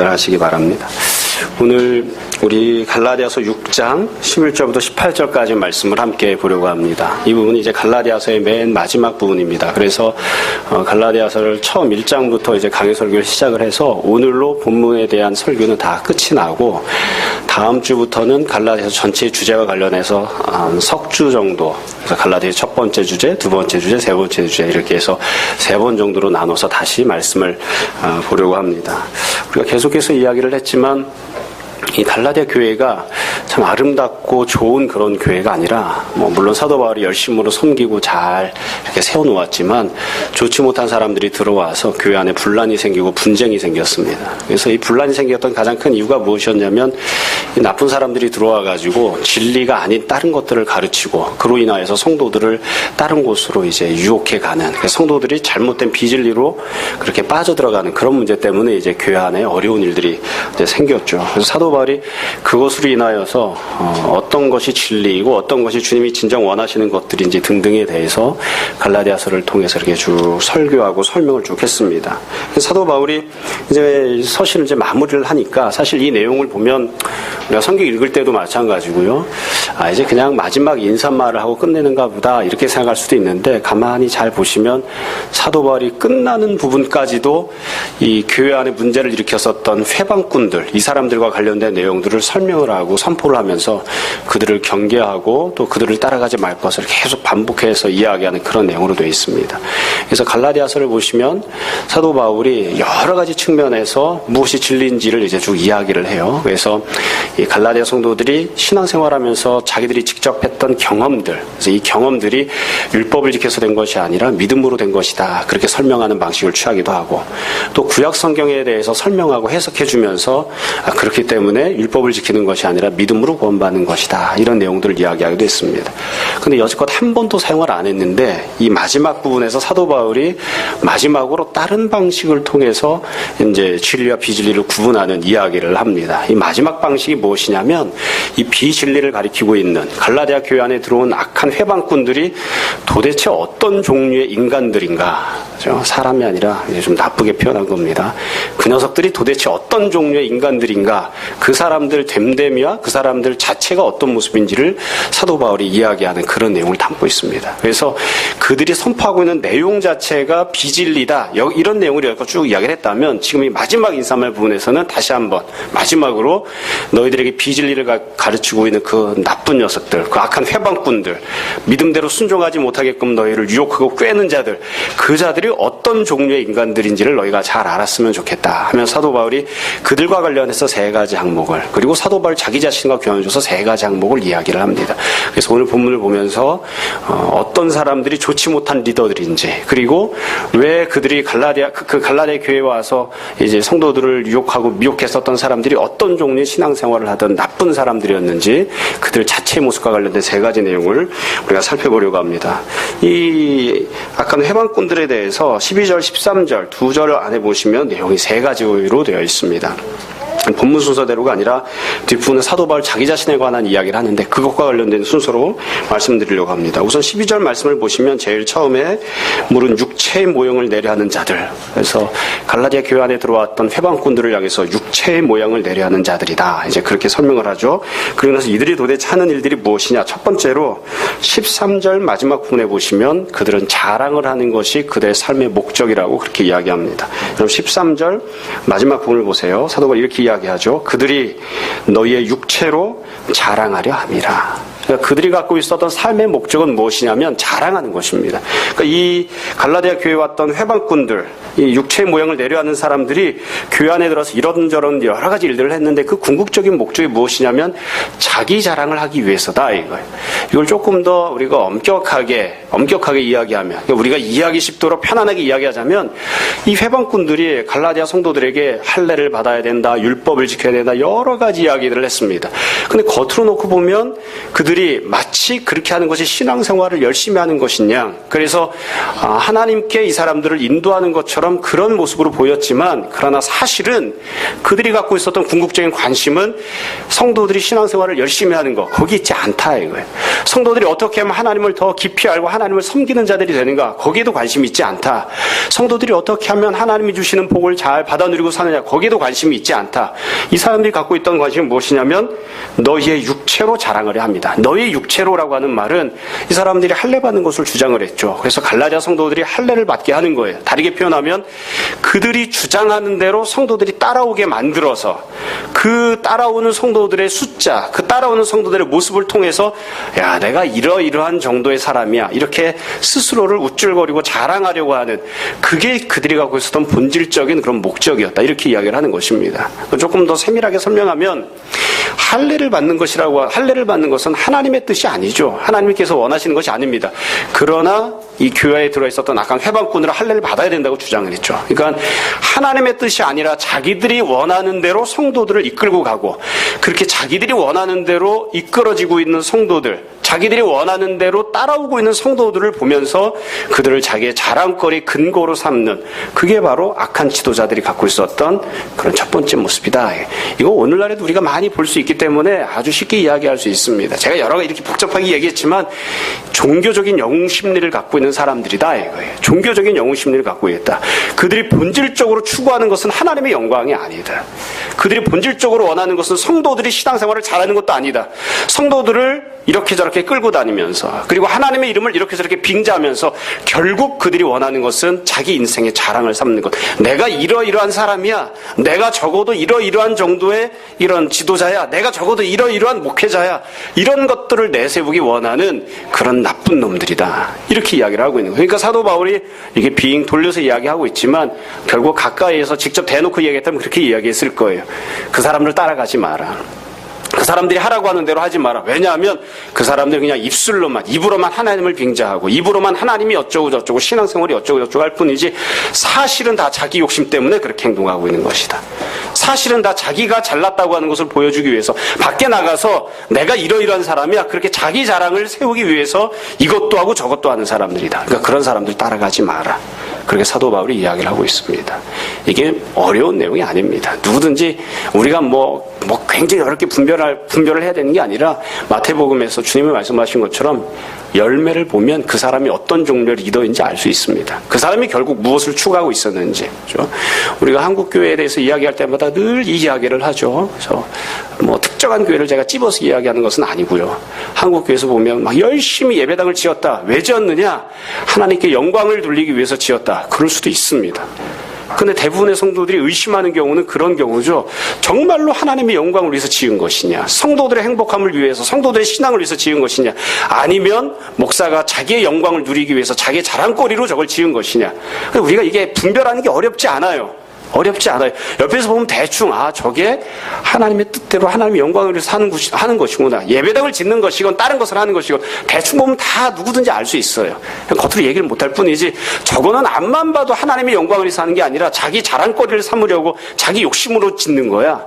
하시기 바랍니다. 오늘 우리 갈라디아서 6장 11절부터 18절까지 말씀을 함께 보려고 합니다. 이 부분이 이제 갈라디아서의 맨 마지막 부분입니다. 그래서 갈라디아서를 처음 1장부터 이제 강의 설교를 시작을 해서 오늘로 본문에 대한 설교는 다 끝이 나고 다음 주부터는 갈라디아서 전체 주제와 관련해서 석 주 정도, 그래서 갈라디아 첫 번째 주제, 두 번째 주제, 세 번째 주제 이렇게 해서 세 번 정도로 나눠서 다시 말씀을 보려고 합니다. 우리가 계속해서 이야기를 했지만 이 갈라디아 교회가 참 아름답고 좋은 그런 교회가 아니라 물론 사도 바울이 열심으로 섬기고 잘 이렇게 세워놓았지만 좋지 못한 사람들이 들어와서 교회 안에 분란이 생기고 분쟁이 생겼습니다. 그래서 이 분란이 생겼던 가장 큰 이유가 무엇이었냐면 이 나쁜 사람들이 들어와가지고 진리가 아닌 다른 것들을 가르치고 그로 인하여서 성도들을 다른 곳으로 이제 유혹해가는, 성도들이 잘못된 비진리로 그렇게 빠져들어가는 그런 문제 때문에 이제 교회 안에 어려운 일들이 이제 생겼죠. 그래서 사도 바울이 그것으로 인하여서 어떤 것이 진리이고 어떤 것이 주님이 진정 원하시는 것들인지 등등에 대해서 갈라디아서를 통해서 이렇게 쭉 설교하고 설명을 쭉 했습니다. 사도 바울이 이제 서신을 이제 마무리를 하니까 사실 이 내용을 보면 우리가 성경 읽을 때도 마찬가지고요. 이제 그냥 마지막 인사말을 하고 끝내는가 보다 이렇게 생각할 수도 있는데 가만히 잘 보시면 사도 바울이 끝나는 부분까지도 이 교회 안에 문제를 일으켰었던 회방꾼들, 이 사람들과 관련된 내용들을 설명을 하고 선포를 하면서 그들을 경계하고 또 그들을 따라가지 말 것을 계속 반복해서 이야기하는 그런 내용으로 되어 있습니다. 그래서 갈라디아서를 보시면 사도 바울이 여러 가지 측면에서 무엇이 진리인지를 이제 쭉 이야기를 해요. 그래서 이 갈라디아 성도들이 신앙생활하면서 자기들이 직접 했던 경험들, 그래서 이 경험들이 율법을 지켜서 된 것이 아니라 믿음으로 된 것이다, 그렇게 설명하는 방식을 취하기도 하고, 또 구약 성경에 대해서 설명하고 해석해주면서 그렇기 때문에 율법을 지키는 것이 아니라 믿음으로 구원받는 것이다, 이런 내용들을 이야기하기도 했습니다. 근데 여지껏 한 번도 사용을 안 했는데 이 마지막 부분에서 사도 바울이 마지막으로 다른 방식을 통해서 이제 진리와 비진리를 구분하는 이야기를 합니다. 이 마지막 방식이 무엇이냐면 이 비진리를 가리키고 있는 갈라디아 교회 안에 들어온 악한 회방꾼들이 도대체 어떤 종류의 인간들인가, 그렇죠? 사람이 아니라 좀 나쁘게 표현한 겁니다. 그 녀석들이 도대체 어떤 종류의 인간들인가, 그 사람들 됨됨이와 그 사람들 자체가 어떤 모습인지를 사도 바울이 이야기하는 그런 내용을 담고 있습니다. 그래서 그들이 선포하고 있는 내용 자체가 비진리다, 이런 내용을 여기서 쭉 이야기를 했다면 지금 이 마지막 인사말 부분에서는 다시 한번 마지막으로 너희들에게 비진리를 가르치고 있는 그 나쁜 녀석들, 그 악한 회방꾼들, 믿음대로 순종하지 못하게끔 너희를 유혹하고 꾀는 자들, 그 자들이 어떤 종류의 인간들인지를 너희가 잘 알았으면 좋겠다 하면 사도 바울이 그들과 관련해서 세 가지 항목을, 그리고 사도 바울 자기 자신과 교훈을 줘서 세 가지 항목을 이야기를 합니다. 그래서 오늘 본문을 보면서 어떤 사람들이 좋지 못한 리더들인지, 그리고 왜 그들이 갈라디아 교회에 와서 이제 성도들을 유혹하고 미혹했었던 사람들이 어떤 종류의 신앙생활을 하던 나쁜 사람들이었는지, 그들 자체의 모습과 관련된 세 가지 내용을 우리가 살펴보려고 합니다. 이 악한 회방꾼들에 대해서 12절, 13절 두 절 안에 보시면 내용이 세 가지로 되어 있습니다. 본문 순서대로가 아니라 뒷부분은 사도 바울 자기 자신에 관한 이야기를 하는데 그것과 관련된 순서로 말씀드리려고 합니다. 우선 12절 말씀을 보시면 제일 처음에 물은 육체의 모형을 내려하는 자들, 그래서 갈라디아 교회 안에 들어왔던 회방꾼들을 향해서 육체의 모양을 내려하는 자들이다, 이제 그렇게 설명을 하죠. 그러고 나서 이들이 도대체 하는 일들이 무엇이냐, 첫 번째로 13절 마지막 부분에 보시면 그들은 자랑을 하는 것이 그들의 삶의 목적이라고 그렇게 이야기합니다. 그럼 13절 마지막 부분을 보세요. 사도 바울이 이렇게 이야기하죠. 그들이 너희의 육체로 자랑하려 함이라. 그러니까 그들이 갖고 있었던 삶의 목적은 무엇이냐면 자랑하는 것입니다. 그러니까 이 갈라디아 교회에 왔던 회방꾼들, 이 육체의 모양을 내려하는 사람들이 교회 안에 들어서 이런저런 여러 가지 일들을 했는데 그 궁극적인 목적이 무엇이냐면 자기 자랑을 하기 위해서다, 이거예요. 이걸 조금 더 우리가 엄격하게 이야기하면, 그러니까 우리가 이해하기 쉽도록 편안하게 이야기하자면 이 회방꾼들이 갈라디아 성도들에게 할례를 받아야 된다, 율법을 지켜야 된다, 여러 가지 이야기들을 했습니다. 근데 겉으로 놓고 보면 그들이 그들이 마치 그렇게 하는 것이 신앙생활을 열심히 하는 것이냐. 그래서 하나님께 이 사람들을 인도하는 것처럼 그런 모습으로 보였지만 그러나 사실은 그들이 갖고 있었던 궁극적인 관심은 성도들이 신앙생활을 열심히 하는 것, 거기 있지 않다 이거예요. 성도들이 어떻게 하면 하나님을 더 깊이 알고 하나님을 섬기는 자들이 되는가, 거기에도 관심이 있지 않다. 성도들이 어떻게 하면 하나님이 주시는 복을 잘 받아 누리고 사느냐, 거기에도 관심이 있지 않다. 이 사람들이 갖고 있던 관심은 무엇이냐면 너희의 육체로 자랑을 합니다. 너희의 육체로라고 하는 말은 이 사람들이 할례 받는 것을 주장을 했죠. 그래서 갈라디아 성도들이 할례를 받게 하는 거예요. 다르게 표현하면 그들이 주장하는 대로 성도들이 따라오게 만들어서 그 따라오는 성도들의 숫자, 그 따라오는 성도들의 모습을 통해서 야, 내가 이러이러한 정도의 사람이야, 이렇게 스스로를 우쭐거리고 자랑하려고 하는, 그게 그들이 갖고 있었던 본질적인 그런 목적이었다, 이렇게 이야기를 하는 것입니다. 조금 더 세밀하게 설명하면 할례를 받는 것은 하나님의 뜻이 아니죠. 하나님께서 원하시는 것이 아닙니다. 그러나 이 교회에 들어있었던 악한 회방꾼으로 할례를 받아야 된다고 주장을 했죠. 그러니까 하나님의 뜻이 아니라 자기들이 원하는 대로 성도들을 이끌고 가고, 그렇게 자기들이 원하는 대로 이끌어지고 있는 성도들, 자기들이 원하는 대로 따라오고 있는 성도들을 보면서 그들을 자기의 자랑거리 근거로 삼는, 그게 바로 악한 지도자들이 갖고 있었던 그런 첫 번째 모습이다. 이거 오늘날에도 우리가 많이 볼 수 있기 때문에 아주 쉽게 이야기할 수 있습니다. 제가 여러 가지 이렇게 복잡하게 얘기했지만 종교적인 영웅심리를 갖고 있는 사람들이다 이거예요. 종교적인 영웅심리를 갖고 있다. 그들이 본질적으로 추구하는 것은 하나님의 영광이 아니다. 그들이 본질적으로 원하는 것은 성도들이 신앙생활을 잘하는 것도 아니다. 성도들을 이렇게 저렇게 끌고 다니면서, 그리고 하나님의 이름을 이렇게 저렇게 빙자하면서 결국 그들이 원하는 것은 자기 인생의 자랑을 삼는 것. 내가 이러이러한 사람이야. 내가 적어도 이러이러한 정도의 이런 지도자야. 내가 적어도 이러이러한 목회자야. 이런 것들을 내세우기 원하는 그런 나쁜 놈들이다. 이렇게 이야기를 하고 있는 거예요. 그러니까 사도 바울이 이게 빙 돌려서 이야기하고 있지만 결국 가까이에서 직접 대놓고 이야기했다면 그렇게 이야기했을 거예요. 그 사람들 따라가지 마라. 그 사람들이 하라고 하는 대로 하지 마라. 왜냐하면 그 사람들은 그냥 입으로만 하나님을 빙자하고 입으로만 하나님이 어쩌고 저쩌고 신앙생활이 어쩌고 저쩌고 할 뿐이지 사실은 다 자기 욕심 때문에 그렇게 행동하고 있는 것이다. 사실은 다 자기가 잘났다고 하는 것을 보여주기 위해서 밖에 나가서 내가 이러이러한 사람이야, 그렇게 자기 자랑을 세우기 위해서 이것도 하고 저것도 하는 사람들이다. 그러니까 그런 사람들 따라가지 마라. 그렇게 사도 바울이 이야기를 하고 있습니다. 이게 어려운 내용이 아닙니다. 누구든지 우리가 굉장히 어렵게 분별을 해야 되는 게 아니라 마태복음에서 주님이 말씀하신 것처럼 열매를 보면 그 사람이 어떤 종류의 리더인지 알 수 있습니다. 그 사람이 결국 무엇을 추구하고 있었는지. 그렇죠? 우리가 한국 교회에 대해서 이야기할 때마다 늘 이 이야기를 하죠. 그래서 특정한 교회를 제가 찝어서 이야기하는 것은 아니고요. 한국 교회에서 보면 막 열심히 예배당을 지었다. 왜 지었느냐? 하나님께 영광을 돌리기 위해서 지었다. 그럴 수도 있습니다. 근데 대부분의 성도들이 의심하는 경우는 그런 경우죠. 정말로 하나님의 영광을 위해서 지은 것이냐, 성도들의 행복함을 위해서, 성도들의 신앙을 위해서 지은 것이냐, 아니면 목사가 자기의 영광을 누리기 위해서 자기의 자랑거리로 저걸 지은 것이냐. 우리가 이게 분별하는 게 어렵지 않아요. 옆에서 보면 대충 저게 하나님의 뜻대로 하나님의 영광을 위해서 하는 것이구나. 예배당을 짓는 것이건 다른 것을 하는 것이건 대충 보면 다 누구든지 알 수 있어요. 겉으로 얘기를 못할 뿐이지 저거는 앞만 봐도 하나님의 영광을 위해서 하는 게 아니라 자기 자랑거리를 삼으려고 자기 욕심으로 짓는 거야.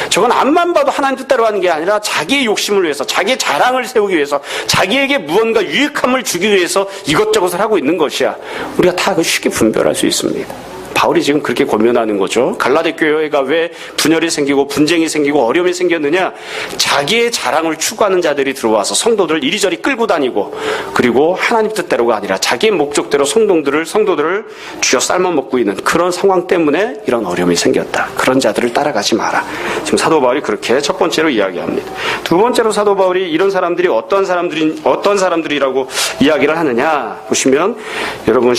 저건 앞만 봐도 하나님 뜻대로 하는 게 아니라 자기의 욕심을 위해서, 자기의 자랑을 세우기 위해서, 자기에게 무언가 유익함을 주기 위해서 이것저것을 하고 있는 것이야. 우리가 다 쉽게 분별할 수 있습니다. 바울이 지금 그렇게 고민하는 거죠. 갈라디 교회가 왜 분열이 생기고 분쟁이 생기고 어려움이 생겼느냐? 자기의 자랑을 추구하는 자들이 들어와서 성도들을 이리저리 끌고 다니고, 그리고 하나님 뜻대로가 아니라 자기의 목적대로 성도들을 쥐어 삶아먹고 있는 그런 상황 때문에 이런 어려움이 생겼다. 그런 자들을 따라가지 마라. 지금 사도 바울이 그렇게 첫 번째로 이야기합니다. 두 번째로 사도 바울이 이런 사람들이 어떤 사람들이라고 이야기를 하느냐 보시면, 여러분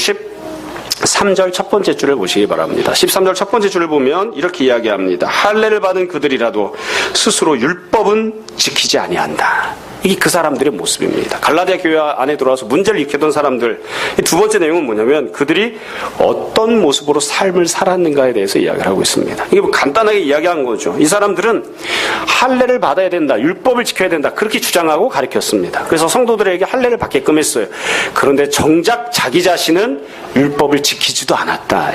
13절 첫 번째 줄을 보시기 바랍니다. 13절 첫 번째 줄을 보면 이렇게 이야기합니다. 할례를 받은 그들이라도 스스로 율법은 지키지 아니한다. 이게 그 사람들의 모습입니다. 갈라디아 교회 안에 들어와서 문제를 일으켰던 사람들. 이 두 번째 내용은 뭐냐면 그들이 어떤 모습으로 삶을 살았는가에 대해서 이야기를 하고 있습니다. 이게 간단하게 이야기한 거죠. 이 사람들은 할례를 받아야 된다, 율법을 지켜야 된다, 그렇게 주장하고 가르쳤습니다. 그래서 성도들에게 할례를 받게끔 했어요. 그런데 정작 자기 자신은 율법을 지키지도 않았다.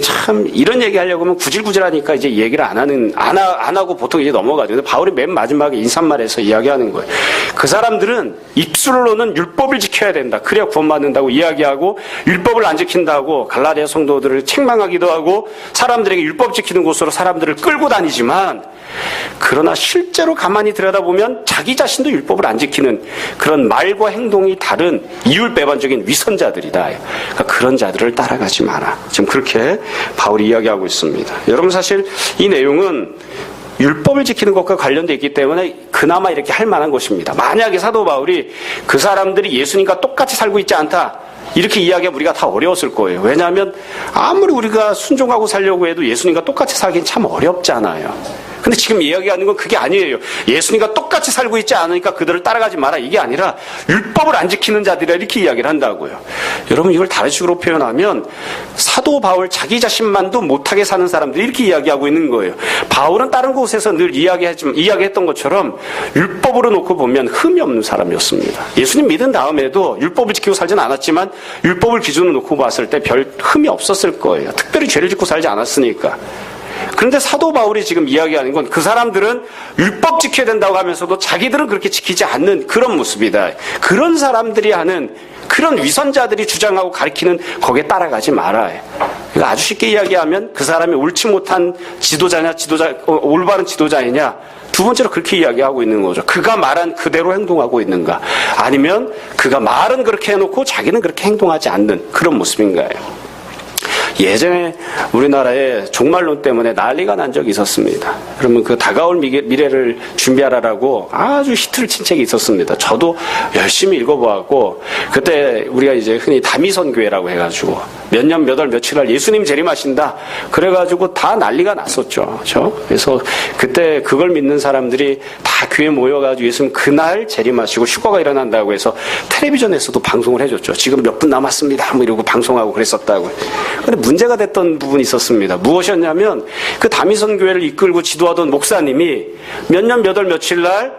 참 이런 얘기 하려고 하면 구질구질하니까 이제 얘기를 안 하고 보통 이제 넘어가죠. 근데 바울이 맨 마지막에 인사말에서 이야기하는 거예요. 그 사람들은 입술로는 율법을 지켜야 된다. 그래야 구원받는다고 이야기하고 율법을 안 지킨다고 갈라디아 성도들을 책망하기도 하고 사람들에게 율법 지키는 곳으로 사람들을 끌고 다니지만 그러나 실제로 가만히 들여다보면 자기 자신도 율법을 안 지키는 그런 말과 행동이 다른 이율배반적인 위선자들이다. 그러니까 그런 자들을 따라가지 마라. 지금 그렇게 바울이 이야기하고 있습니다. 여러분 사실 이 내용은 율법을 지키는 것과 관련되어 있기 때문에 그나마 이렇게 할 만한 것입니다. 만약에 사도 바울이 그 사람들이 예수님과 똑같이 살고 있지 않다. 이렇게 이야기하면 우리가 다 어려웠을 거예요. 왜냐하면 아무리 우리가 순종하고 살려고 해도 예수님과 똑같이 살기는 참 어렵잖아요. 근데 지금 이야기하는 건 그게 아니에요. 예수님과 똑같이 살고 있지 않으니까 그들을 따라가지 마라. 이게 아니라 율법을 안 지키는 자들이라 이렇게 이야기를 한다고요. 여러분 이걸 다른 식으로 표현하면 사도 바울 자기 자신만도 못하게 사는 사람들이 이렇게 이야기하고 있는 거예요. 바울은 다른 곳에서 늘 이야기했던 것처럼 율법으로 놓고 보면 흠이 없는 사람이었습니다. 예수님 믿은 다음에도 율법을 지키고 살진 않았지만 율법을 기준으로 놓고 봤을 때 별 흠이 없었을 거예요. 특별히 죄를 짓고 살지 않았으니까. 그런데 사도 바울이 지금 이야기하는 건 그 사람들은 율법 지켜야 된다고 하면서도 자기들은 그렇게 지키지 않는 그런 모습이다. 그런 사람들이 하는 그런 위선자들이 주장하고 가르치는 거기에 따라가지 마라. 그러니까 아주 쉽게 이야기하면 그 사람이 옳지 못한 올바른 지도자이냐 두 번째로 그렇게 이야기하고 있는 거죠. 그가 말한 그대로 행동하고 있는가 아니면 그가 말은 그렇게 해놓고 자기는 그렇게 행동하지 않는 그런 모습인가요? 예전에 우리나라에 종말론 때문에 난리가 난 적이 있었습니다. 그러면 그 다가올 미래를 준비하라고 아주 히트를 친 책이 있었습니다. 저도 열심히 읽어보았고 그때 우리가 이제 흔히 다미선교회라고 해가지고 몇 년 몇 월 며칠 예수님 재림하신다 그래가지고 다 난리가 났었죠. 그렇죠? 그래서 그때 그걸 믿는 사람들이 다 교회 모여가지고 예수님 그날 재림하시고 휴거가 일어난다고 해서 텔레비전에서도 방송을 해줬죠. 지금 몇 분 남았습니다. 뭐 이러고 방송하고 그랬었다고. 근데 문제가 됐던 부분이 있었습니다. 무엇이었냐면 그 다미선 교회를 이끌고 지도하던 목사님이 몇 년 몇 월 며칠 날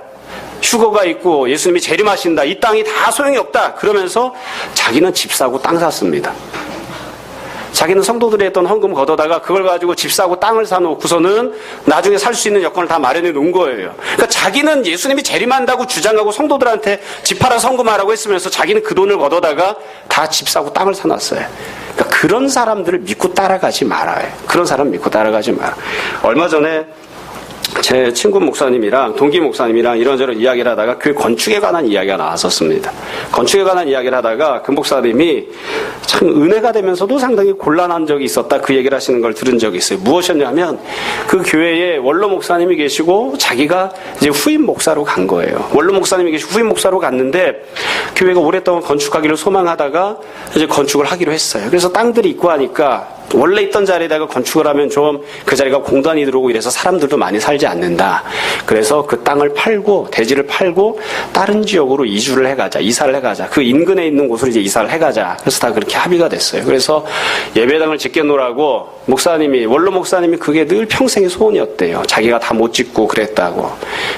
휴거가 있고 예수님이 재림하신다. 이 땅이 다 소용이 없다. 그러면서 자기는 집 사고 땅 샀습니다. 자기는 성도들이 했던 헌금 걷어다가 그걸 가지고 집 사고 땅을 사놓고서는 나중에 살 수 있는 여건을 다 마련해 놓은 거예요. 그러니까 자기는 예수님이 재림한다고 주장하고 성도들한테 집 팔아 헌금하라고 했으면서 자기는 그 돈을 걷어다가 다 집 사고 땅을 사놨어요. 그러니까 그런 사람들을 믿고 따라가지 말아요. 그런 사람 믿고 따라가지 마라. 얼마 전에 제 친구 목사님이랑 동기 목사님이랑 이런저런 이야기를 하다가 교회 건축에 관한 이야기가 나왔었습니다. 건축에 관한 이야기를 하다가 그 목사님이 참 은혜가 되면서도 상당히 곤란한 적이 있었다 그 얘기를 하시는 걸 들은 적이 있어요. 무엇이었냐면 그 교회에 원로 목사님이 계시고 자기가 이제 후임 목사로 간 거예요. 원로 목사님이 계시고 후임 목사로 갔는데 교회가 오랫동안 건축하기를 소망하다가 이제 건축을 하기로 했어요. 그래서 땅들이 있고 하니까 원래 있던 자리에다가 건축을 하면 좀 그 자리가 공단이 들어오고 이래서 사람들도 많이 살지 않는다. 그래서 그 땅을 팔고 대지를 팔고 다른 지역으로 이사를 해가자. 그 인근에 있는 곳으로 이제 이사를 해가자. 그래서 다 그렇게 합의가 됐어요. 그래서 예배당을 짓게놓으라고 원로 목사님이 그게 늘 평생의 소원이었대요. 자기가 다 못 짓고 그랬다고.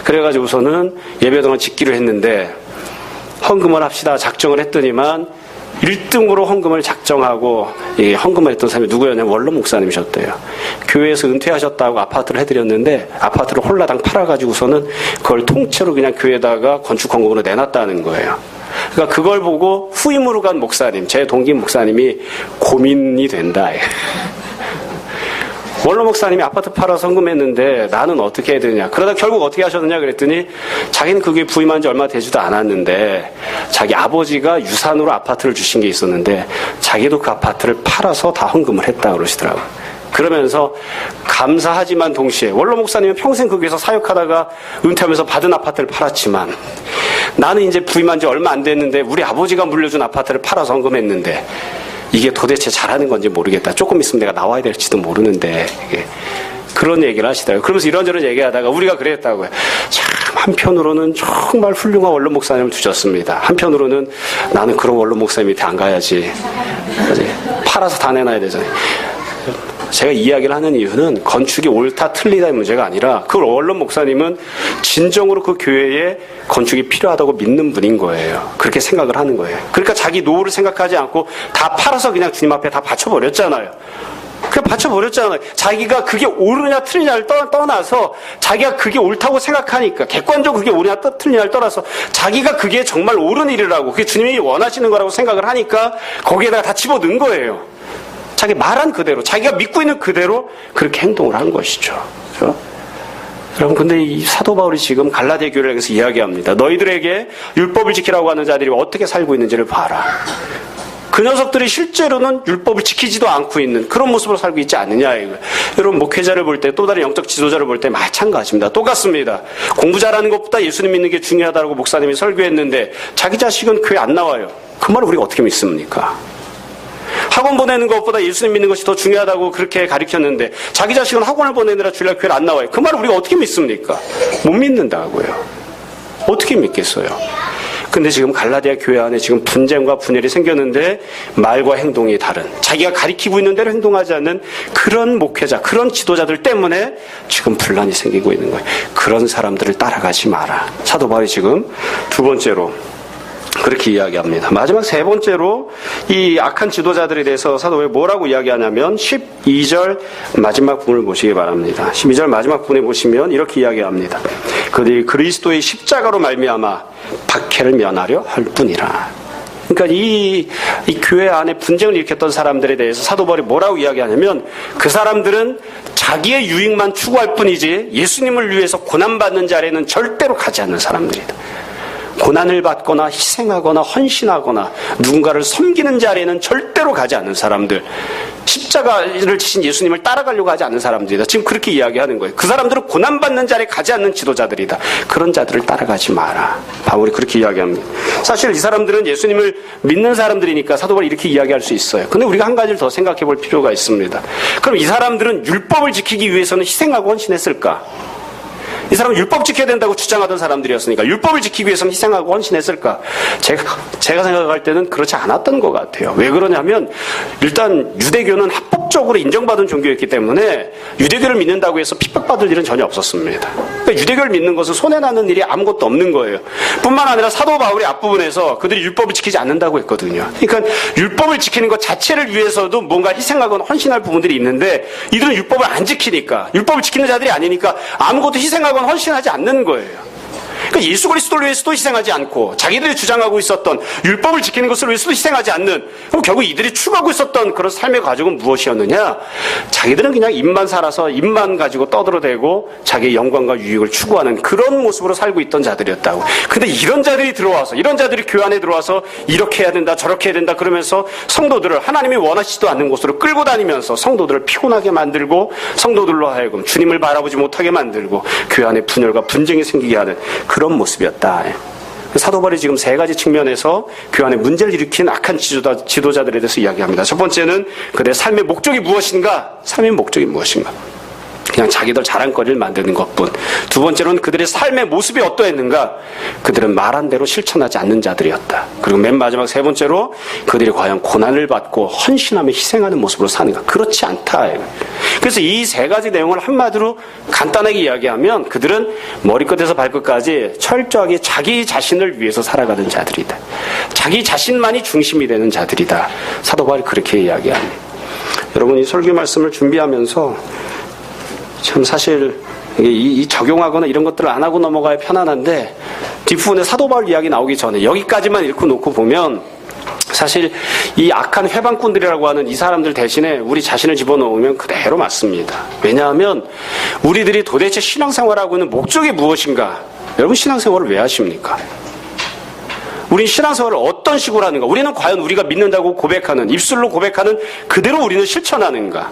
그래가지고서는 예배당을 짓기로 했는데 헌금을 합시다 작정을 했더니만 1등으로 헌금을 작정하고 헌금을 했던 사람이 누구였냐면 원로 목사님이셨대요. 교회에서 은퇴하셨다고 아파트를 해드렸는데 아파트를 홀라당 팔아가지고서는 그걸 통째로 그냥 교회에다가 건축 헌금으로 내놨다는 거예요. 그러니까 그걸 보고 후임으로 간 목사님, 제 동기 목사님이 고민이 된다. 원로 목사님이 아파트 팔아서 헌금했는데 나는 어떻게 해야 되냐. 그러다 결국 어떻게 하셨느냐 그랬더니 자기는 그게 부임한 지 얼마 되지도 않았는데 자기 아버지가 유산으로 아파트를 주신 게 있었는데 자기도 그 아파트를 팔아서 다 헌금을 했다 그러시더라고요. 그러면서 감사하지만 동시에 원로 목사님은 평생 거기에서 사역하다가 은퇴하면서 받은 아파트를 팔았지만 나는 이제 부임한 지 얼마 안 됐는데 우리 아버지가 물려준 아파트를 팔아서 헌금했는데 이게 도대체 잘하는 건지 모르겠다. 조금 있으면 내가 나와야 될지도 모르는데 그런 얘기를 하시더라고요. 그러면서 이런저런 얘기하다가 우리가 그랬다고요. 참 한편으로는 정말 훌륭한 원로 목사님을 두셨습니다. 한편으로는 나는 그런 원로 목사님 밑에 안 가야지. 팔아서 다 내놔야 되잖아요. 제가 이야기를 하는 이유는 건축이 옳다 틀리다의 문제가 아니라 그 원로 목사님은 진정으로 그 교회에 건축이 필요하다고 믿는 분인 거예요. 그렇게 생각을 하는 거예요. 그러니까 자기 노후를 생각하지 않고 다 팔아서 그냥 주님 앞에 다 바쳐버렸잖아요. 그냥 바쳐버렸잖아요. 자기가 그게 옳으냐 틀리냐를 떠나서 자기가 그게 옳다고 생각하니까 객관적으로 그게 옳으냐 틀리냐를 떠나서 자기가 그게 정말 옳은 일이라고 그게 주님이 원하시는 거라고 생각을 하니까 거기에다가 다 집어넣은 거예요. 자기 말한 그대로 자기가 믿고 있는 그대로 그렇게 행동을 한 것이죠. 그렇죠? 여러분 근데 이 사도 바울이 지금 갈라디아 교회를 향해서 이야기합니다. 너희들에게 율법을 지키라고 하는 자들이 어떻게 살고 있는지를 봐라. 그 녀석들이 실제로는 율법을 지키지도 않고 있는 그런 모습으로 살고 있지 않느냐 이거예요. 여러분 목회자를 볼 때 또 다른 영적 지도자를 볼 때 마찬가지입니다. 똑같습니다. 공부 잘하는 것보다 예수님 믿는 게 중요하다고 목사님이 설교했는데 자기 자식은 교회 안 나와요. 그 말을 우리가 어떻게 믿습니까? 학원 보내는 것보다 예수님 믿는 것이 더 중요하다고 그렇게 가르쳤는데 자기 자식은 학원을 보내느라 주일날 교회를 안 나와요. 그 말을 우리가 어떻게 믿습니까? 못 믿는다고요. 어떻게 믿겠어요? 근데 지금 갈라디아 교회 안에 지금 분쟁과 분열이 생겼는데 말과 행동이 다른 자기가 가리키고 있는 대로 행동하지 않는 그런 목회자, 그런 지도자들 때문에 지금 분란이 생기고 있는 거예요. 그런 사람들을 따라가지 마라. 사도 바울이 지금 두 번째로 그렇게 이야기합니다. 마지막 세 번째로 이 악한 지도자들에 대해서 사도 바울이 뭐라고 이야기하냐면 12절 마지막 부분을 보시기 바랍니다. 12절 마지막 부분에 보시면 이렇게 이야기합니다. 그들이 그리스도의 십자가로 말미암아 박해를 면하려 할 뿐이라. 그러니까 이 교회 안에 분쟁을 일으켰던 사람들에 대해서 사도 바울이 뭐라고 이야기하냐면 그 사람들은 자기의 유익만 추구할 뿐이지 예수님을 위해서 고난받는 자리에는 절대로 가지 않는 사람들이다. 고난을 받거나 희생하거나 헌신하거나 누군가를 섬기는 자리에는 절대로 가지 않는 사람들, 십자가를 지신 예수님을 따라가려고 하지 않는 사람들이다. 지금 그렇게 이야기하는 거예요. 그 사람들은 고난받는 자리에 가지 않는 지도자들이다. 그런 자들을 따라가지 마라. 바울이 그렇게 이야기합니다. 사실 이 사람들은 예수님을 믿는 사람들이니까 사도 바울이 이렇게 이야기할 수 있어요. 근데 우리가 한 가지를 더 생각해 볼 필요가 있습니다. 그럼 이 사람들은 율법을 지키기 위해서는 희생하고 헌신했을까? 이 사람은 율법 지켜야 된다고 주장하던 사람들이었으니까 율법을 지키기 위해서는 희생하고 헌신했을까? 제가 생각할 때는 그렇지 않았던 것 같아요. 왜 그러냐면 일단 유대교는 합법적으로 인정받은 종교였기 때문에 유대교를 믿는다고 해서 핍박받을 일은 전혀 없었습니다. 그러니까 유대교를 믿는 것은 손해나는 일이 아무것도 없는 거예요. 뿐만 아니라 사도 바울이 앞부분에서 그들이 율법을 지키지 않는다고 했거든요. 그러니까 율법을 지키는 것 자체를 위해서도 뭔가 희생하거나 헌신할 부분들이 있는데 이들은 율법을 안 지키니까 율법을 지키는 자들이 아니니까 아무것도 희생하거나 헌신하지 않는 거예요. 그러니까 예수 그리스도를 위해서도 희생하지 않고 자기들이 주장하고 있었던 율법을 지키는 것을 위해서도 희생하지 않는, 그럼 결국 이들이 추구하고 있었던 그런 삶의 과정은 무엇이었느냐? 자기들은 그냥 입만 살아서 입만 가지고 떠들어대고 자기의 영광과 유익을 추구하는 그런 모습으로 살고 있던 자들이었다고. 근데 이런 자들이 들어와서, 이런 자들이 교회 안에 들어와서 이렇게 해야 된다 저렇게 해야 된다 그러면서 성도들을 하나님이 원하시지도 않는 곳으로 끌고 다니면서 성도들을 피곤하게 만들고 성도들로 하여금 주님을 바라보지 못하게 만들고 교회 안에 분열과 분쟁이 생기게 하는 그런 모습이었다. 사도 바울이 지금 세 가지 측면에서 교회 안에 문제를 일으킨 악한 지도자들에 대해서 이야기합니다. 첫 번째는 그들의 삶의 목적이 무엇인가? 삶의 목적이 무엇인가? 그냥 자기들 자랑거리를 만드는 것뿐. 두 번째로는 그들의 삶의 모습이 어떠했는가? 그들은 말한 대로 실천하지 않는 자들이었다. 그리고 맨 마지막 세 번째로 그들이 과연 고난을 받고 헌신하며 희생하는 모습으로 사는가? 그렇지 않다. 그래서 이 세 가지 내용을 한마디로 간단하게 이야기하면 그들은 머리끝에서 발끝까지 철저하게 자기 자신을 위해서 살아가는 자들이다. 자기 자신만이 중심이 되는 자들이다. 사도 바울이 그렇게 이야기합니다. 여러분, 이 설교 말씀을 준비하면서 참 사실 이 적용하거나 이런 것들을 안 하고 넘어가야 편안한데 뒷부분에 사도 바울 이야기 나오기 전에 여기까지만 읽고 놓고 보면 사실 이 악한 회방꾼들이라고 하는 이 사람들 대신에 우리 자신을 집어넣으면 그대로 맞습니다. 왜냐하면 우리들이 도대체 신앙생활하고 있는 목적이 무엇인가? 여러분, 신앙생활을 왜 하십니까? 우린 신앙생활을 어떤 식으로 하는가? 우리는 과연 우리가 믿는다고 고백하는, 입술로 고백하는 그대로 우리는 실천하는가?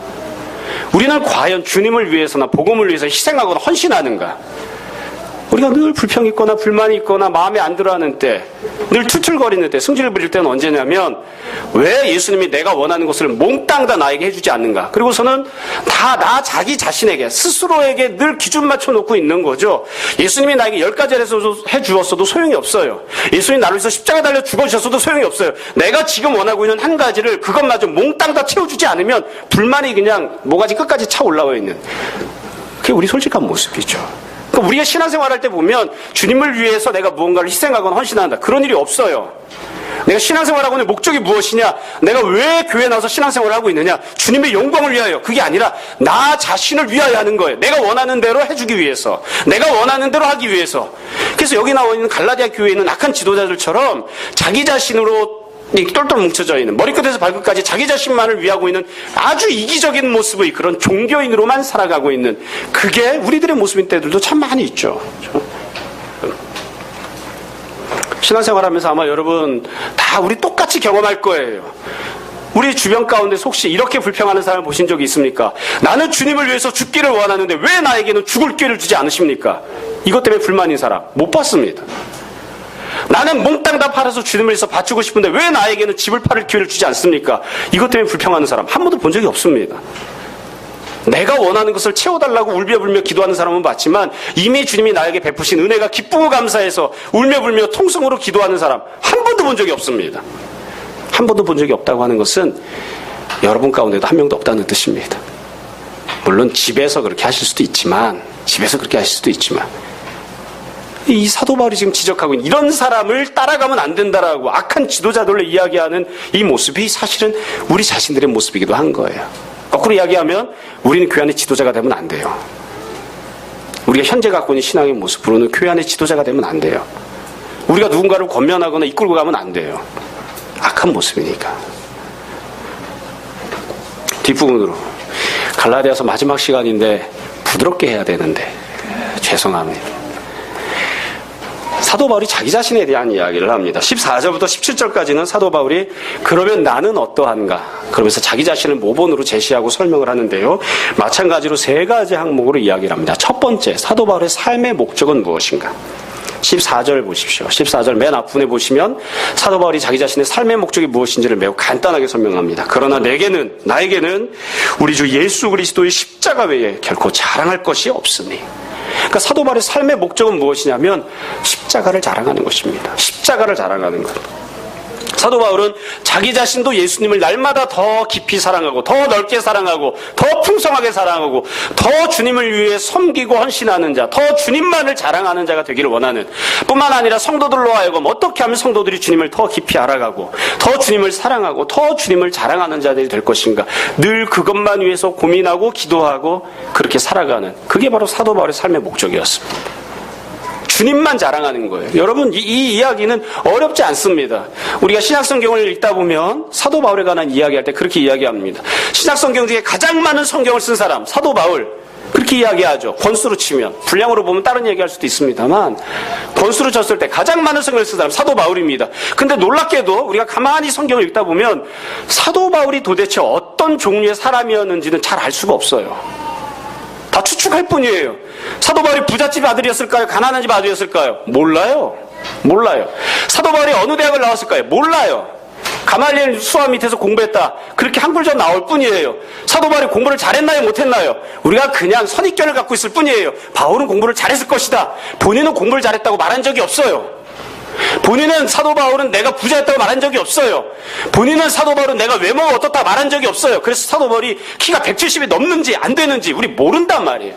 우리는 과연 주님을 위해서나 복음을 위해서 희생하거나 헌신하는가? 우리가 늘 불평이 있거나 불만이 있거나 마음에 안 들어하는 때, 늘 툴툴거리는 때, 승질을 부릴 때는 언제냐면 왜 예수님이 내가 원하는 것을 몽땅 다 나에게 해주지 않는가? 그리고서는 다 나 자기 자신에게, 스스로에게 늘 기준 맞춰놓고 있는 거죠. 예수님이 나에게 10가지를 해주었어도 소용이 없어요. 예수님이 나를 위해서 십자가에 달려 죽어주셨어도 소용이 없어요. 내가 지금 원하고 있는 한 가지를 그것마저 몽땅 다 채워주지 않으면 불만이 그냥 모가지 끝까지 차 올라와 있는, 그게 우리 솔직한 모습이죠. 그러니까 우리가 신앙생활 할 때 보면 주님을 위해서 내가 무언가를 희생하거나 헌신한다, 그런 일이 없어요. 내가 신앙생활하고 있는 목적이 무엇이냐? 내가 왜 교회에 나와서 신앙생활을 하고 있느냐? 주님의 영광을 위하여. 그게 아니라 나 자신을 위하여 하는 거예요. 내가 원하는 대로 해주기 위해서. 내가 원하는 대로 하기 위해서. 그래서 여기 나와 있는 갈라디아 교회에 있는 악한 지도자들처럼 자기 자신으로 똘똘 뭉쳐져 있는, 머리끝에서 발끝까지 자기 자신만을 위하고 있는 아주 이기적인 모습의 그런 종교인으로만 살아가고 있는, 그게 우리들의 모습인 때들도 참 많이 있죠. 신앙생활하면서 아마 여러분 다 우리 똑같이 경험할 거예요. 우리 주변 가운데 혹시 이렇게 불평하는 사람을 보신 적이 있습니까? 나는 주님을 위해서 죽기를 원하는데 왜 나에게는 죽을 기회를 주지 않으십니까? 이것 때문에 불만인 사람 못 봤습니다. 나는 몽땅 다 팔아서 주님을 위해서 바치고 싶은데 왜 나에게는 집을 팔을 기회를 주지 않습니까? 이것 때문에 불평하는 사람 한 번도 본 적이 없습니다. 내가 원하는 것을 채워달라고 울며불며 기도하는 사람은 봤지만 이미 주님이 나에게 베푸신 은혜가 기쁘고 감사해서 울며불며 통성으로 기도하는 사람 한 번도 본 적이 없습니다. 한 번도 본 적이 없다고 하는 것은 여러분 가운데도 한 명도 없다는 뜻입니다. 물론 집에서 그렇게 하실 수도 있지만 이 사도 바울이 지금 지적하고 있는 이런 사람을 따라가면 안 된다라고 악한 지도자들로 이야기하는 이 모습이 사실은 우리 자신들의 모습이기도 한 거예요. 거꾸로 이야기하면 우리는 교회 안의 지도자가 되면 안 돼요. 우리가 현재 갖고 있는 신앙의 모습으로는 교회 안의 지도자가 되면 안 돼요. 우리가 누군가를 권면하거나 이끌고 가면 안 돼요. 악한 모습이니까. 뒷부분으로 갈라디아서 마지막 시간인데 부드럽게 해야 되는데 죄송합니다. 사도 바울이 자기 자신에 대한 이야기를 합니다. 14절부터 17절까지는 사도 바울이 그러면 나는 어떠한가? 그러면서 자기 자신을 모본으로 제시하고 설명을 하는데요. 마찬가지로 세 가지 항목으로 이야기를 합니다. 첫 번째, 사도 바울의 삶의 목적은 무엇인가? 14절 보십시오. 14절 맨 앞부분에 보시면 사도 바울이 자기 자신의 삶의 목적이 무엇인지를 매우 간단하게 설명합니다. 그러나 나에게는 우리 주 예수 그리스도의 십자가 외에 결코 자랑할 것이 없으니. 그러니까 사도 바울의 삶의 목적은 무엇이냐면 십자가를 자랑하는 것입니다. 십자가를 자랑하는 것. 사도 바울은 자기 자신도 예수님을 날마다 더 깊이 사랑하고 더 넓게 사랑하고 더 풍성하게 사랑하고 더 주님을 위해 섬기고 헌신하는 자, 더 주님만을 자랑하는 자가 되기를 원하는, 뿐만 아니라 성도들로 하여금 어떻게 하면 성도들이 주님을 더 깊이 알아가고 더 주님을 사랑하고 더 주님을 자랑하는 자들이 될 것인가, 늘 그것만 위해서 고민하고 기도하고 그렇게 살아가는, 그게 바로 사도 바울의 삶의 목적이었습니다. 주님만 자랑하는 거예요. 여러분, 이 이야기는 어렵지 않습니다. 우리가 신약성경을 읽다 보면 사도 바울에 관한 이야기할 때 그렇게 이야기합니다. 신약성경 중에 가장 많은 성경을 쓴 사람, 사도 바울. 그렇게 이야기하죠. 권수로 치면. 분량으로 보면 다른 얘기할 수도 있습니다만 권수로 쳤을 때 가장 많은 성경을 쓴 사람 사도 바울입니다. 근데 놀랍게도 우리가 가만히 성경을 읽다 보면 사도 바울이 도대체 어떤 종류의 사람이었는지는 잘 알 수가 없어요. 다 추측할 뿐이에요. 사도 바울이 부잣집 아들이었을까요? 가난한 집 아들이었을까요? 몰라요. 사도 바울이 어느 대학을 나왔을까요? 몰라요. 가말리엘 수화 밑에서 공부했다. 그렇게 한 글자 나올 뿐이에요. 사도 바울이 공부를 잘했나요? 못했나요? 우리가 그냥 선입견을 갖고 있을 뿐이에요. 바울은 공부를 잘했을 것이다. 본인은 공부를 잘했다고 말한 적이 없어요. 본인은 사도 바울은 내가 부자였다고 말한 적이 없어요. 본인은 사도 바울은 내가 외모가 어떻다 말한 적이 없어요. 그래서 사도 바울이 키가 170이 넘는지 안 되는지 우리 모른단 말이에요.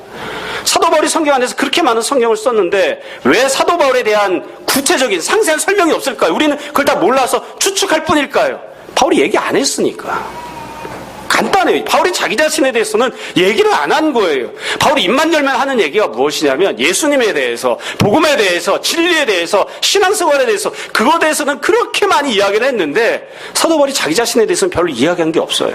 사도 바울이 성경 안에서 그렇게 많은 성경을 썼는데 왜 사도 바울에 대한 구체적인 상세한 설명이 없을까요? 우리는 그걸 다 몰라서 추측할 뿐일까요? 바울이 얘기 안 했으니까. 간단해요. 바울이 자기 자신에 대해서는 얘기를 안 한 거예요. 바울이 입만 열면 하는 얘기가 무엇이냐면 예수님에 대해서, 복음에 대해서, 진리에 대해서, 신앙생활에 대해서, 그거에 대해서는 그렇게 많이 이야기를 했는데 사도 바울이 자기 자신에 대해서는 별로 이야기한 게 없어요.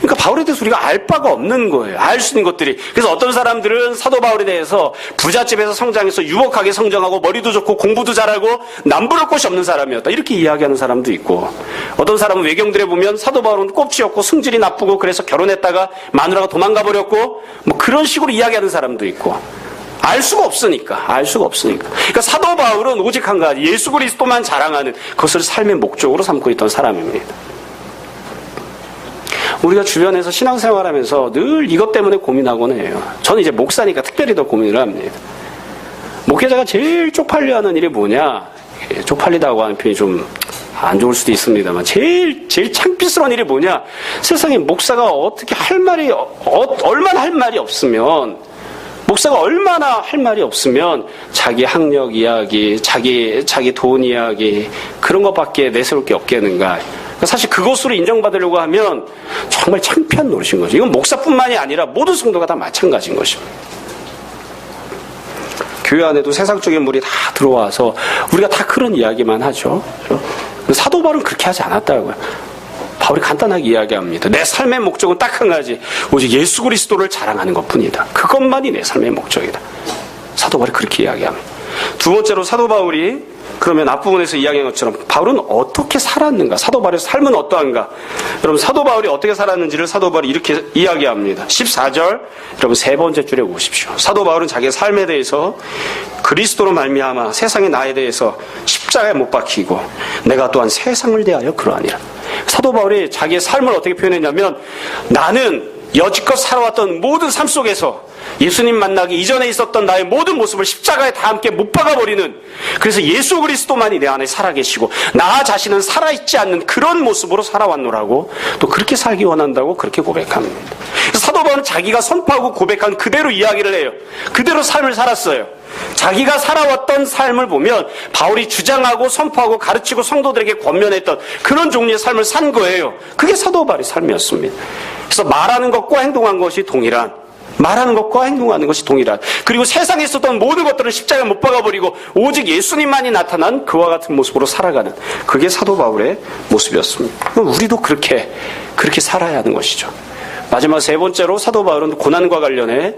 그러니까 바울에 대해서 우리가 알 바가 없는 거예요. 알 수 있는 것들이. 그래서 어떤 사람들은 사도 바울에 대해서 부잣집에서 성장해서 유복하게 성장하고 머리도 좋고 공부도 잘하고 남부를 곳이 없는 사람이었다. 이렇게 이야기하는 사람도 있고, 어떤 사람은 외경들에 보면 사도 바울은 꼽지였고 승질이 나쁘고 그래서 결혼했다가 마누라가 도망가 버렸고 뭐 그런 식으로 이야기하는 사람도 있고. 알 수가 없으니까. 그러니까 사도 바울은 오직 한 가지, 예수 그리스도만 자랑하는 그것을 삶의 목적으로 삼고 있던 사람입니다. 우리가 주변에서 신앙생활하면서 늘 이것 때문에 고민하곤 해요. 저는 이제 목사니까 특별히 더 고민을 합니다. 목회자가 제일 쪽팔려하는 일이 뭐냐? 쪽팔리다고 하는 표현이 좀 안 좋을 수도 있습니다만 제일 창피스러운 일이 뭐냐? 세상에 목사가 어떻게 할 말이 얼마나 할 말이 없으면 목사가 얼마나 할 말이 없으면 자기 학력 이야기, 자기 돈 이야기 그런 것밖에 내세울 게 없겠는가. 사실 그것으로 인정받으려고 하면 정말 창피한 노릇인 거죠. 이건 목사뿐만이 아니라 모든 성도가 다 마찬가지인 것입니다. 교회 안에도 세상적인 물이 다 들어와서 우리가 다 그런 이야기만 하죠. 사도 바울은 그렇게 하지 않았다고요. 바울이 간단하게 이야기합니다. 내 삶의 목적은 딱 한 가지, 오직 예수 그리스도를 자랑하는 것뿐이다. 그것만이 내 삶의 목적이다. 사도 바울이 그렇게 이야기합니다. 두 번째로 사도 바울이 그러면 앞부분에서 이야기한 것처럼 바울은 어떻게 살았는가? 사도 바울의 삶은 어떠한가? 여러분 사도 바울이 어떻게 살았는지를 사도 바울이 이렇게 이야기합니다. 14절 여러분 세 번째 줄에 보십시오. 사도 바울은 자기의 삶에 대해서 그리스도로 말미암아 세상의 나에 대해서 십자가에 못 박히고 내가 또한 세상을 대하여 그러하니라. 사도 바울이 자기의 삶을 어떻게 표현했냐면 나는 여지껏 살아왔던 모든 삶 속에서 예수님 만나기 이전에 있었던 나의 모든 모습을 십자가에 다 함께 못 박아버리는, 그래서 예수 그리스도만이 내 안에 살아계시고 나 자신은 살아있지 않는 그런 모습으로 살아왔노라고, 또 그렇게 살기 원한다고 그렇게 고백합니다. 사도 바울은 자기가 선포하고 고백한 그대로 이야기를 해요. 그대로 삶을 살았어요. 자기가 살아왔던 삶을 보면 바울이 주장하고 선포하고 가르치고 성도들에게 권면했던 그런 종류의 삶을 산 거예요. 그게 사도 바울의 삶이었습니다. 그래서 말하는 것과 행동한 것이 동일한, 말하는 것과 행동하는 것이 동일한, 그리고 세상에 있었던 모든 것들을 십자가에 못 박아버리고 오직 예수님만이 나타난 그와 같은 모습으로 살아가는, 그게 사도 바울의 모습이었습니다. 우리도 그렇게 살아야 하는 것이죠. 마지막 세 번째로 사도 바울은 고난과 관련해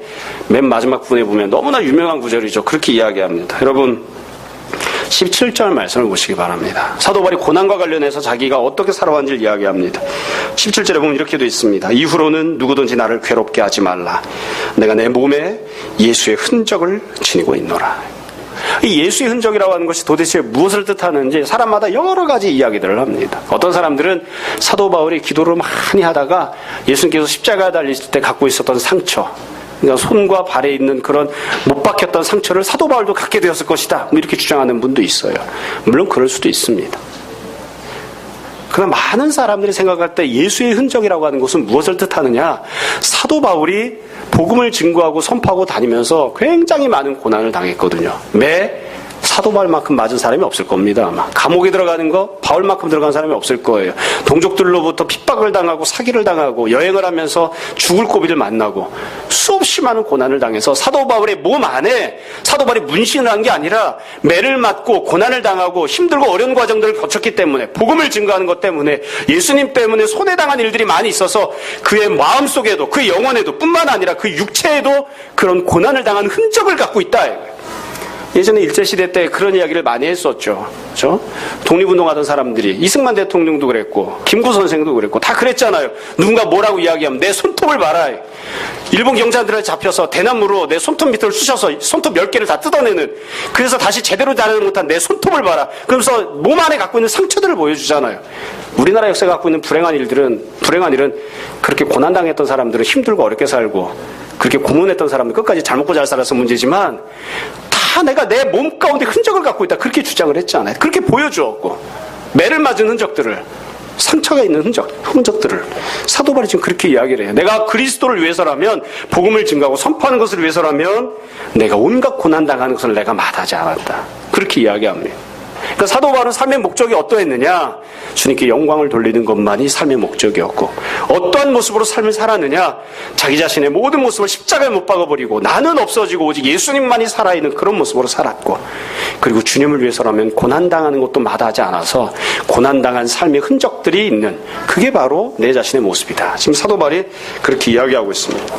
맨 마지막 부분에 보면 너무나 유명한 구절이죠. 그렇게 이야기합니다. 여러분 17절 말씀을 보시기 바랍니다. 사도 바울이 고난과 관련해서 자기가 어떻게 살아왔는지를 이야기합니다. 17절에 보면 이렇게 되어 있습니다. 이후로는 누구든지 나를 괴롭게 하지 말라. 내가 내 몸에 예수의 흔적을 지니고 있노라. 이 예수의 흔적이라고 하는 것이 도대체 무엇을 뜻하는지 사람마다 여러 가지 이야기들을 합니다. 어떤 사람들은 사도 바울이 기도를 많이 하다가 예수님께서 십자가에 달리실 때 갖고 있었던 상처, 그러니까 손과 발에 있는 그런 못 박혔던 상처를 사도 바울도 갖게 되었을 것이다, 이렇게 주장하는 분도 있어요. 물론 그럴 수도 있습니다. 그러나 많은 사람들이 생각할 때 예수의 흔적이라고 하는 것은 무엇을 뜻하느냐? 사도 바울이 복음을 증거하고 선포하고 다니면서 굉장히 많은 고난을 당했거든요. 사도 바울만큼 맞은 사람이 없을 겁니다. 아마 감옥에 들어가는 거 바울만큼 들어간 사람이 없을 거예요. 동족들로부터 핍박을 당하고 사기를 당하고 여행을 하면서 죽을 고비를 만나고 수없이 많은 고난을 당해서 사도 바울의 몸 안에 사도 바울이 문신을 한 게 아니라 매를 맞고 고난을 당하고 힘들고 어려운 과정들을 거쳤기 때문에, 복음을 증거하는 것 때문에, 예수님 때문에 손해당한 일들이 많이 있어서 그의 마음속에도 그의 영혼에도 뿐만 아니라 그 육체에도 그런 고난을 당한 흔적을 갖고 있다. 예전에 일제시대 때 그런 이야기를 많이 했었죠. 그렇죠? 독립운동하던 사람들이, 이승만 대통령도 그랬고 김구 선생도 그랬고 다 그랬잖아요. 누군가 뭐라고 이야기하면 내 손톱을 봐라. 일본 경찰들한테 잡혀서 대나무로 내 손톱 밑을 쑤셔서 손톱 10개를 다 뜯어내는, 그래서 다시 제대로 자르지 못한 내 손톱을 봐라. 그러면서 몸 안에 갖고 있는 상처들을 보여주잖아요. 우리나라 역사가 갖고 있는 불행한 일은 그렇게 고난당했던 사람들은 힘들고 어렵게 살고, 그렇게 고문했던 사람들 끝까지 잘 먹고 잘 살아서 문제지만 다 내가 내 몸 가운데 흔적을 갖고 있다, 그렇게 주장을 했잖아요. 그렇게 보여주었고, 매를 맞은 흔적들을, 상처가 있는 흔적들을 사도 바울이 지금 그렇게 이야기를 해요. 내가 그리스도를 위해서라면, 복음을 증거하고 선포하는 것을 위해서라면 내가 온갖 고난당하는 것을 내가 마다하지 않았다, 그렇게 이야기합니다. 그러니까 사도 바울은 삶의 목적이 어떠했느냐? 주님께 영광을 돌리는 것만이 삶의 목적이었고, 어떠한 모습으로 삶을 살았느냐? 자기 자신의 모든 모습을 십자가에 못 박아버리고 나는 없어지고 오직 예수님만이 살아있는 그런 모습으로 살았고, 그리고 주님을 위해서라면 고난당하는 것도 마다하지 않아서 고난당한 삶의 흔적들이 있는, 그게 바로 내 자신의 모습이다. 지금 사도 바울이 그렇게 이야기하고 있습니다.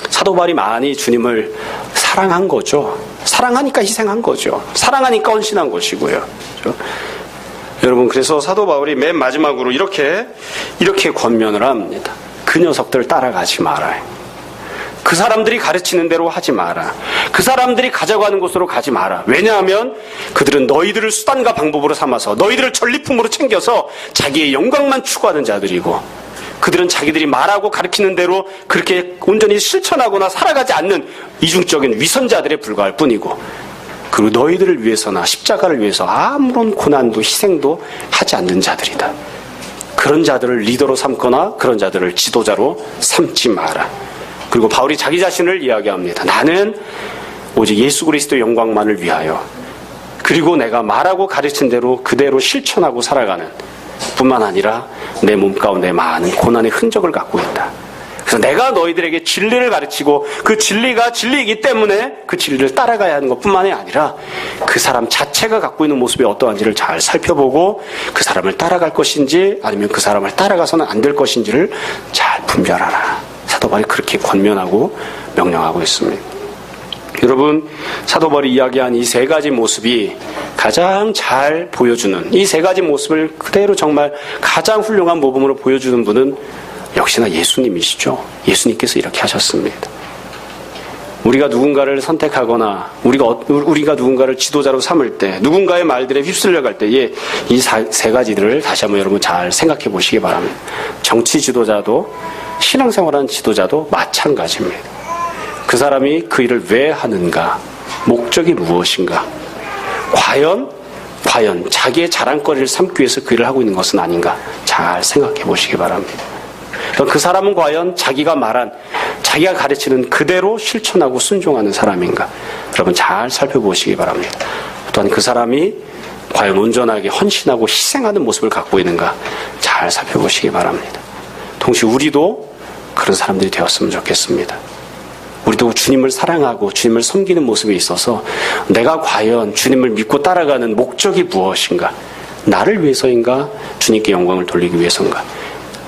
사도 바울이 많이 주님을 사랑한 거죠. 사랑하니까 희생한 거죠. 사랑하니까 헌신한 것이고요. 그렇죠? 여러분, 그래서 사도 바울이 맨 마지막으로 이렇게 권면을 합니다. 그 녀석들 따라가지 마라. 그 사람들이 가르치는 대로 하지 마라. 그 사람들이 가자고 하는 곳으로 가지 마라. 왜냐하면 그들은 너희들을 수단과 방법으로 삼아서 너희들을 전리품으로 챙겨서 자기의 영광만 추구하는 자들이고, 그들은 자기들이 말하고 가르치는 대로 그렇게 온전히 실천하거나 살아가지 않는 이중적인 위선자들에 불과할 뿐이고, 그리고 너희들을 위해서나 십자가를 위해서 아무런 고난도 희생도 하지 않는 자들이다. 그런 자들을 리더로 삼거나 그런 자들을 지도자로 삼지 마라. 그리고 바울이 자기 자신을 이야기합니다. 나는 오직 예수 그리스도의 영광만을 위하여, 그리고 내가 말하고 가르친 대로 그대로 실천하고 살아가는 뿐만 아니라 내 몸 가운데 많은 고난의 흔적을 갖고 있다. 그래서 내가 너희들에게 진리를 가르치고 그 진리가 진리이기 때문에 그 진리를 따라가야 하는 것뿐만이 아니라 그 사람 자체가 갖고 있는 모습이 어떠한지를 잘 살펴보고 그 사람을 따라갈 것인지 아니면 그 사람을 따라가서는 안 될 것인지를 잘 분별하라. 사도 바울이 그렇게 권면하고 명령하고 있습니다. 여러분, 사도 바울이 이야기한 이 세 가지 모습이 가장 잘 보여주는, 이 세 가지 모습을 그대로 정말 가장 훌륭한 모범으로 보여주는 분은 역시나 예수님이시죠. 예수님께서 이렇게 하셨습니다. 우리가 누군가를 선택하거나 우리가 누군가를 지도자로 삼을 때, 누군가의 말들에 휩쓸려 갈 때에 이 세 가지들을 다시 한번 여러분 잘 생각해 보시기 바랍니다. 정치 지도자도 신앙생활하는 지도자도 마찬가지입니다. 그 사람이 그 일을 왜 하는가? 목적이 무엇인가? 과연 자기의 자랑거리를 삼기 위해서 그 일을 하고 있는 것은 아닌가? 잘 생각해 보시기 바랍니다. 그 사람은 과연 자기가 말한, 자기가 가르치는 그대로 실천하고 순종하는 사람인가? 여러분 잘 살펴보시기 바랍니다. 또한 그 사람이 과연 온전하게 헌신하고 희생하는 모습을 갖고 있는가? 잘 살펴보시기 바랍니다. 동시에 우리도 그런 사람들이 되었으면 좋겠습니다. 우리도 주님을 사랑하고 주님을 섬기는 모습에 있어서 내가 과연 주님을 믿고 따라가는 목적이 무엇인가? 나를 위해서인가? 주님께 영광을 돌리기 위해서인가?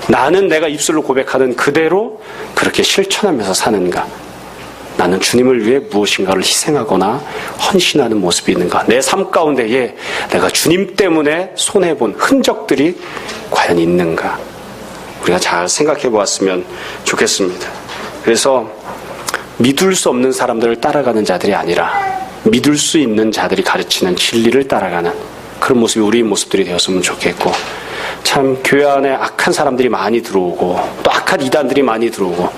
나는 내가 입술로 고백하는 그대로 그렇게 실천하면서 사는가? 나는 주님을 위해 무엇인가를 희생하거나 헌신하는 모습이 있는가? 내 삶 가운데에 내가 주님 때문에 손해본 흔적들이 과연 있는가? 우리가 잘 생각해 보았으면 좋겠습니다. 그래서 믿을 수 없는 사람들을 따라가는 자들이 아니라 믿을 수 있는 자들이 가르치는 진리를 따라가는 그런 모습이 우리의 모습들이 되었으면 좋겠고, 참 교회 안에 악한 사람들이 많이 들어오고 또 악한 이단들이 많이 들어오고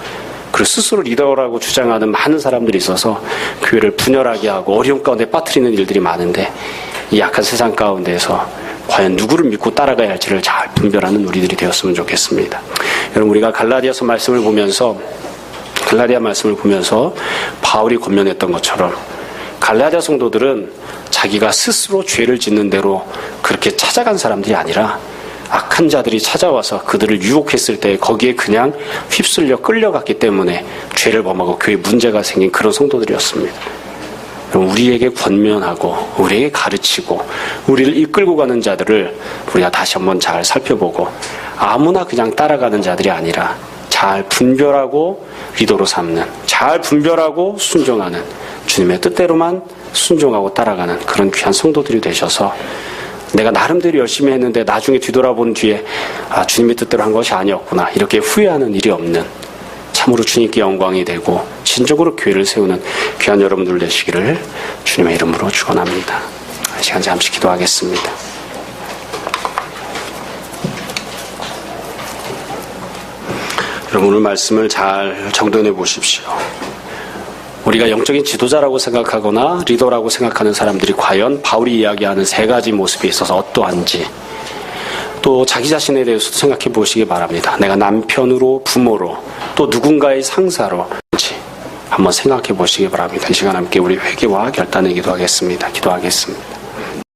그리고 스스로 리더라고 주장하는 많은 사람들이 있어서 교회를 분열하게 하고 어려움 가운데 빠뜨리는 일들이 많은데, 이 악한 세상 가운데에서 과연 누구를 믿고 따라가야 할지를 잘 분별하는 우리들이 되었으면 좋겠습니다. 여러분, 우리가 갈라디아 말씀을 보면서 바울이 권면했던 것처럼 갈라디아 성도들은 자기가 스스로 죄를 짓는 대로 그렇게 찾아간 사람들이 아니라 악한 자들이 찾아와서 그들을 유혹했을 때 거기에 그냥 휩쓸려 끌려갔기 때문에 죄를 범하고 교회에 문제가 생긴 그런 성도들이었습니다. 우리에게 권면하고 우리에게 가르치고 우리를 이끌고 가는 자들을 우리가 다시 한번 잘 살펴보고 아무나 그냥 따라가는 자들이 아니라 잘 분별하고 리더로 삼는, 잘 분별하고 순종하는, 주님의 뜻대로만 순종하고 따라가는 그런 귀한 성도들이 되셔서 내가 나름대로 열심히 했는데 나중에 뒤돌아본 뒤에 주님의 뜻대로 한 것이 아니었구나 이렇게 후회하는 일이 없는, 참으로 주님께 영광이 되고 진정으로 교회를 세우는 귀한 여러분들 되시기를 주님의 이름으로 축원합니다. 시간 잠시 기도하겠습니다. 여러분, 오늘 말씀을 잘 정돈해 보십시오. 우리가 영적인 지도자라고 생각하거나 리더라고 생각하는 사람들이 과연 바울이 이야기하는 세 가지 모습에 있어서 어떠한지, 또 자기 자신에 대해서도 생각해 보시기 바랍니다. 내가 남편으로, 부모로, 또 누군가의 상사로 한번 생각해 보시기 바랍니다. 이 시간 함께 우리 회개와 결단의 기도하겠습니다.